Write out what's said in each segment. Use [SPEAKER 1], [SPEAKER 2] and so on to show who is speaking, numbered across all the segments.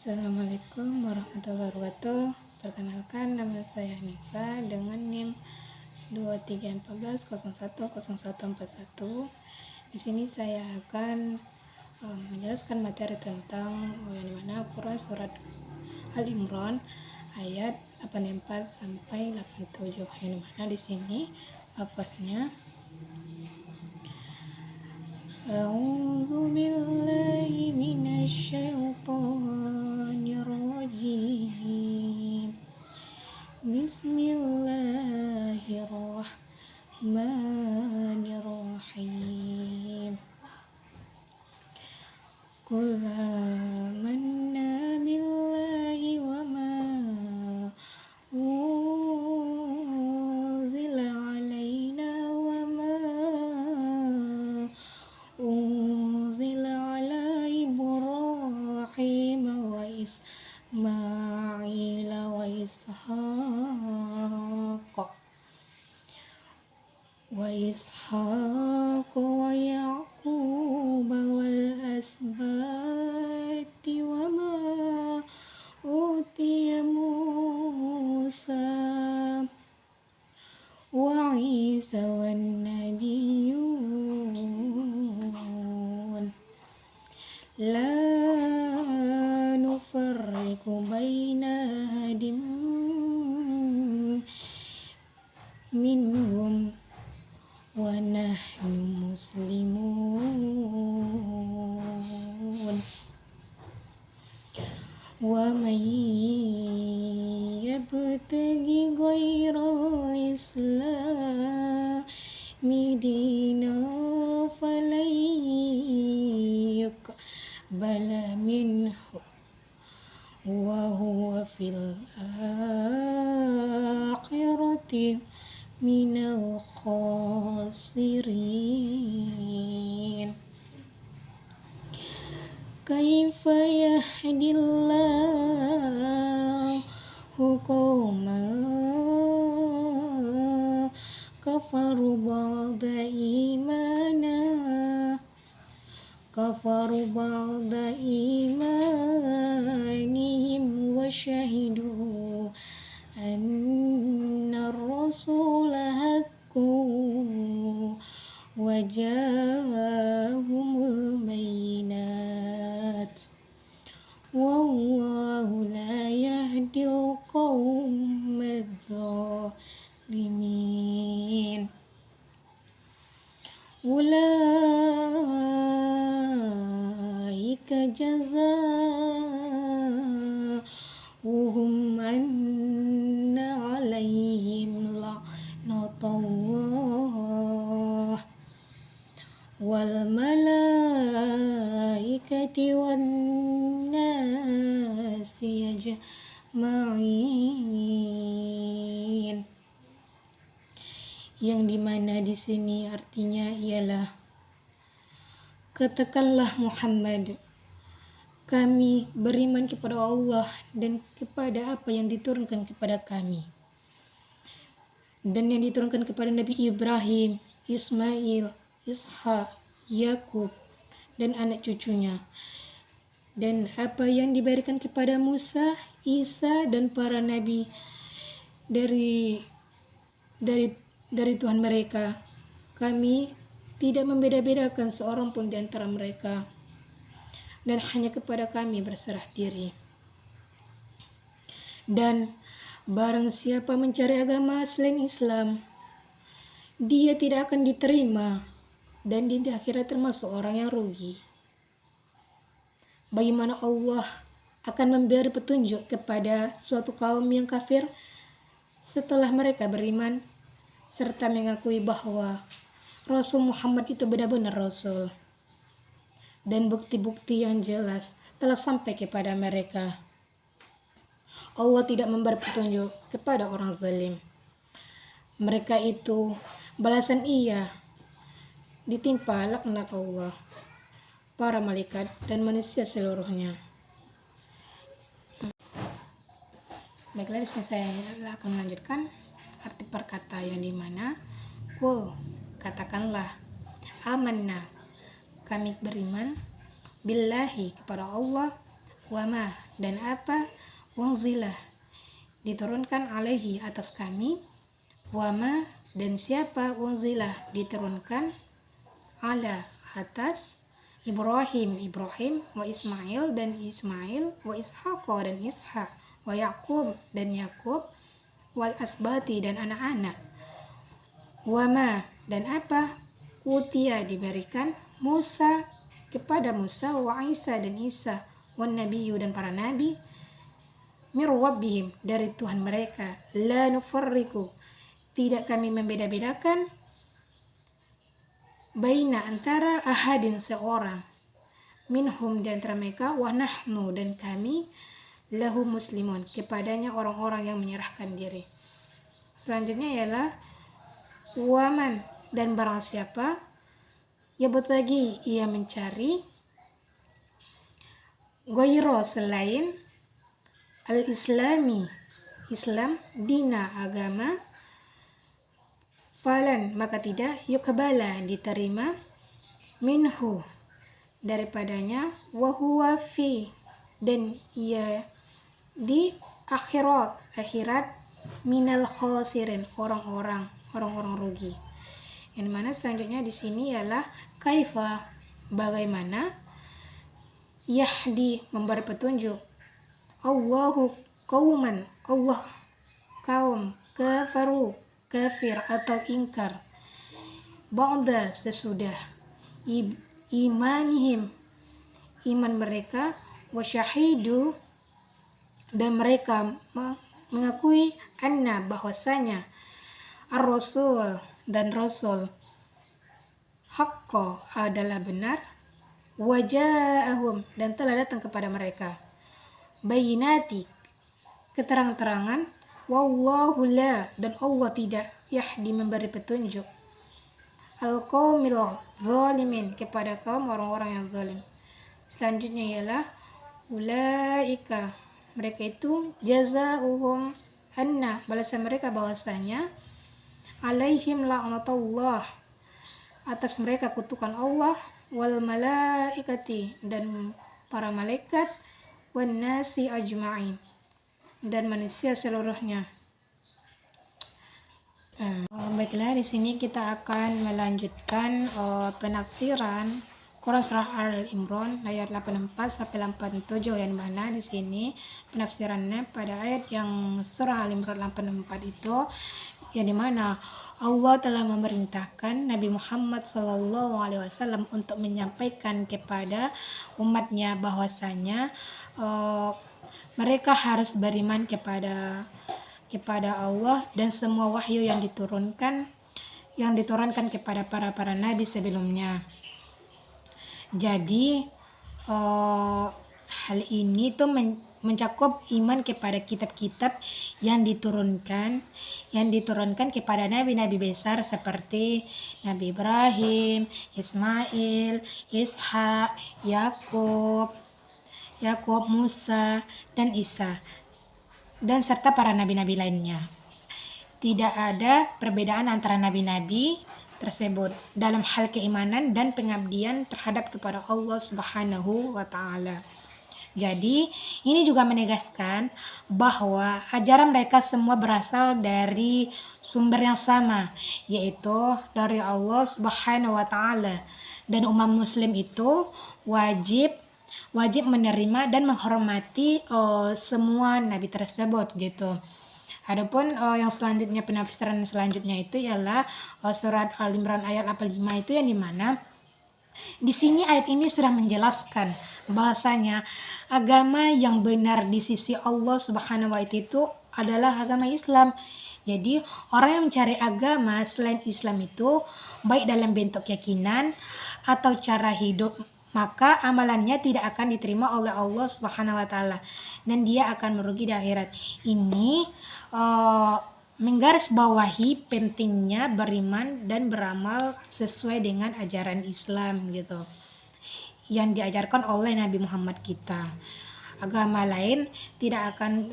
[SPEAKER 1] Assalamualaikum warahmatullahi wabarakatuh. Perkenalkan, nama saya Hanifa dengan NIM 2314010141. Di sini saya akan menjelaskan materi tentang yang dimana Quran surat Al-Imran ayat 84 sampai 87. Yang dimana di sini lafaznya A'udzu billahi minasy syaithanir rajim. Bismillahirrahmanirrahim. Qul amanna billahi wa ma unzila alaina wa ma unzila ala Ibrahim wa Ismail wa Ishaq wa Yaqub wal asbati wa ma utiya Musa wa Isa wan nabiyyun la nufarriqu baina ahadin minhum wa nahnu muslimun. Wa man yabtaghi ghairal islami dinan falan yuqbala minhu wa huwa fil akhirati minal khasirin. Kaifa yahdillahu qauman kafaru ba'da imanihim wa syahidu anna ar-rasula haqqun wa ja'ahumul bayyinat wallahu la yahdil qaumadh dhalimin. Ulaika jazaohum anna alaihim la'natullah wal malaikati wan nasi ajma'in. Yang dimana di sini artinya ialah, katakanlah Muhammad, kami beriman kepada Allah dan kepada apa yang diturunkan kepada kami, dan yang diturunkan kepada Nabi Ibrahim, Ismail, Ishak, Yakub dan anak cucunya, dan apa yang diberikan kepada Musa, Isa dan para nabi dari Tuhan mereka. Kami tidak membeda-bedakan seorang pun di antara mereka, dan hanya kepada kami berserah diri. Dan barang siapa mencari agama selain Islam, dia tidak akan diterima, dan di akhirat termasuk orang yang rugi. Bagaimana Allah akan memberi petunjuk kepada suatu kaum yang kafir setelah mereka beriman serta mengakui bahwa Rasul Muhammad itu benar-benar Rasul, dan bukti-bukti yang jelas telah sampai kepada mereka. Allah tidak memberi petunjuk kepada orang zalim. Mereka itu balasan ditimpa laknat Allah, para malaikat dan manusia seluruhnya. Baiklah, di sini saya akan melanjutkan arti perkata yang dimana Qul, katakanlah, amanna, kami beriman, billahi, kepada Allah, wa ma, dan apa unzilah diturunkan alaihi atas kami, wama dan siapa unzilah diturunkan ala atas Ibrahim wa Ismail dan Ismail, wa Ishaq dan Ishak, wa Yakub dan Yakub, wal asbati dan anak-anak, wama dan apa utia diberikan Musa kepada Musa, wa Isa dan Isa, wan nabiyyu dan para nabi, mir rabbihim dari Tuhan mereka, la nufarriqu tidak kami membeda-bedakan, baina antara ahadin seorang, minhum di antara mereka, wa nahnu dan kami, lahu muslimun kepadanya orang-orang yang menyerahkan diri. Selanjutnya ialah waman dan barang siapa ya betagi ia mencari goiro selain al-islami Islam, dina agama, falan maka tidak yukbala diterima, minhu daripadanya, wahuwa fi dan ia di akhirat minal khosirin orang-orang rugi. Yang mana selanjutnya di sini ialah kaifa bagaimana, yahdi memberi petunjuk, Allahu qauman Allah kaum kafaru kafir atau ingkar, ba'da sesudah imanihim iman mereka, wasyahidu dan mereka mengakui anna bahwasanya ar-rasul dan rasul haqqa adalah benar, waja'ahum dan telah datang kepada mereka, bayinati keterang-terangan, wallahu la dan Allah tidak yahdi memberi petunjuk, al-qaumil zalimin kepada kaum orang-orang yang zalim. Selanjutnya ialah ulaika mereka itu jazaohum anna balasan mereka bahwasanya alaihim la'natullah atas mereka kutukan Allah, wal malaikati dan para malaikat, wan nasi ajma'in dan manusia seluruhnya. Baiklah, di sini kita akan melanjutkan penafsiran Quran surah Al-Imran ayat 84 sampai 87, yang mana di sini penafsirannya pada ayat yang surah Al-Imran 84 itu, yang dimana Allah telah memerintahkan Nabi Muhammad SAW untuk menyampaikan kepada umatnya bahwasanya mereka harus beriman kepada Allah dan semua wahyu yang diturunkan kepada para nabi sebelumnya. Jadi hal ini tuh mencakup iman kepada kitab-kitab yang diturunkan kepada nabi-nabi besar seperti Nabi Ibrahim, Ismail, Ishak, Yakub, Musa dan Isa, dan serta para nabi-nabi lainnya. Tidak ada perbedaan antara nabi-nabi tersebut dalam hal keimanan dan pengabdian terhadap kepada Allah Subhanahu wa Ta'ala. Jadi ini juga menegaskan bahwa ajaran mereka semua berasal dari sumber yang sama, yaitu dari Allah Subhanahu wa Ta'ala, dan umat muslim itu wajib menerima dan menghormati semua nabi tersebut gitu. Adapun yang selanjutnya, penafsiran selanjutnya itu ialah surat Al-Imran ayat 85 itu, yang dimana di sini ayat ini sudah menjelaskan bahasanya agama yang benar di sisi Allah Subhanahu wa Ta'ala itu adalah agama Islam. Jadi orang yang mencari agama selain Islam itu baik dalam bentuk keyakinan atau cara hidup, maka amalannya tidak akan diterima oleh Allah Subhanahu wa Ta'ala dan dia akan merugi di akhirat. Ini menggarisbawahi pentingnya beriman dan beramal sesuai dengan ajaran Islam gitu, yang diajarkan oleh Nabi Muhammad kita. Agama lain tidak akan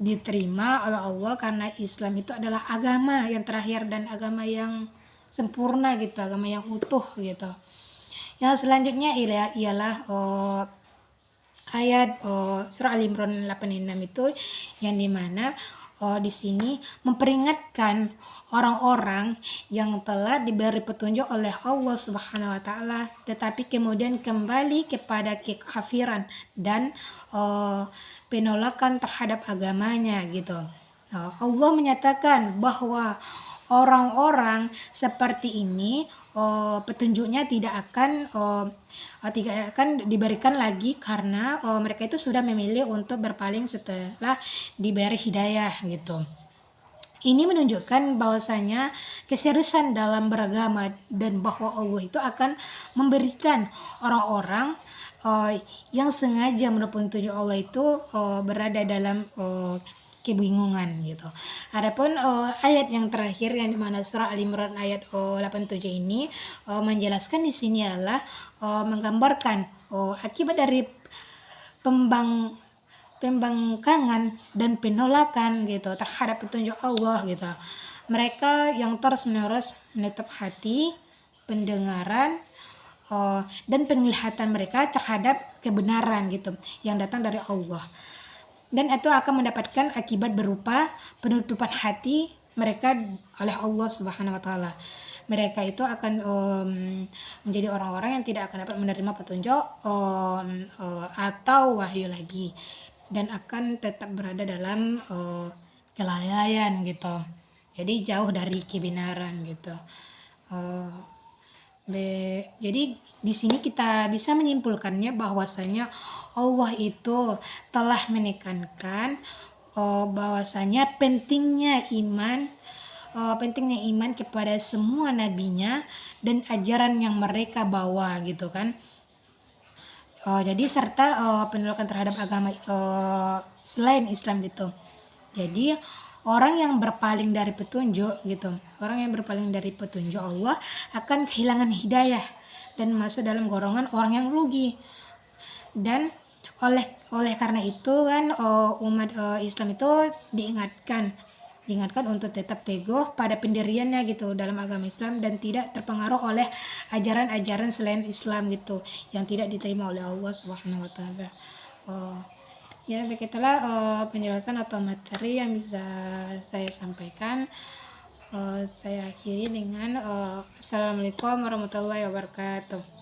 [SPEAKER 1] diterima oleh Allah karena Islam itu adalah agama yang terakhir dan agama yang sempurna gitu, agama yang utuh gitu. Yang selanjutnya ialah ayat surah Al-Imran 86 itu, yang dimana di sini memperingatkan orang-orang yang telah diberi petunjuk oleh Allah Subhanahu wa taala tetapi kemudian kembali kepada kekafiran dan penolakan terhadap agamanya gitu. Allah menyatakan bahwa orang-orang seperti ini petunjuknya tidak akan diberikan lagi karena mereka itu sudah memilih untuk berpaling setelah diberi hidayah gitu. Ini menunjukkan bahwasanya keseriusan dalam beragama dan bahwa Allah itu akan memberikan orang-orang yang sengaja menepung petunjuk Allah itu berada dalam kebingungan gitu. Adapun ayat yang terakhir yang dimana surah Al-Imran ayat 87 ini menjelaskan di sini adalah menggambarkan akibat dari pembangkangan dan penolakan gitu terhadap petunjuk Allah gitu. Mereka yang terus-menerus menutup hati, pendengaran dan penglihatan mereka terhadap kebenaran gitu yang datang dari Allah. Dan itu akan mendapatkan akibat berupa penutupan hati mereka oleh Allah Subhanahu wa taala. Mereka itu akan menjadi orang-orang yang tidak akan dapat menerima petunjuk atau wahyu lagi dan akan tetap berada dalam kelalaian gitu. Jadi jauh dari kebenaran gitu. Jadi di sini kita bisa menyimpulkannya bahwasanya Allah itu telah menekankan bahwasanya pentingnya iman kepada semua nabinya dan ajaran yang mereka bawa gitu kan. Jadi serta penolakan terhadap agama selain Islam gitu. Jadi orang yang berpaling dari petunjuk gitu, orang yang berpaling dari petunjuk Allah akan kehilangan hidayah dan masuk dalam golongan orang yang rugi. Dan oleh karena itu kan umat Islam itu diingatkan untuk tetap teguh pada pendiriannya gitu dalam agama Islam dan tidak terpengaruh oleh ajaran-ajaran selain Islam gitu yang tidak diterima oleh Allah Subhanahu wa taala. Ya begitulah penjelasan atau materi yang bisa saya sampaikan. Saya akhiri dengan Assalamualaikum warahmatullahi wabarakatuh.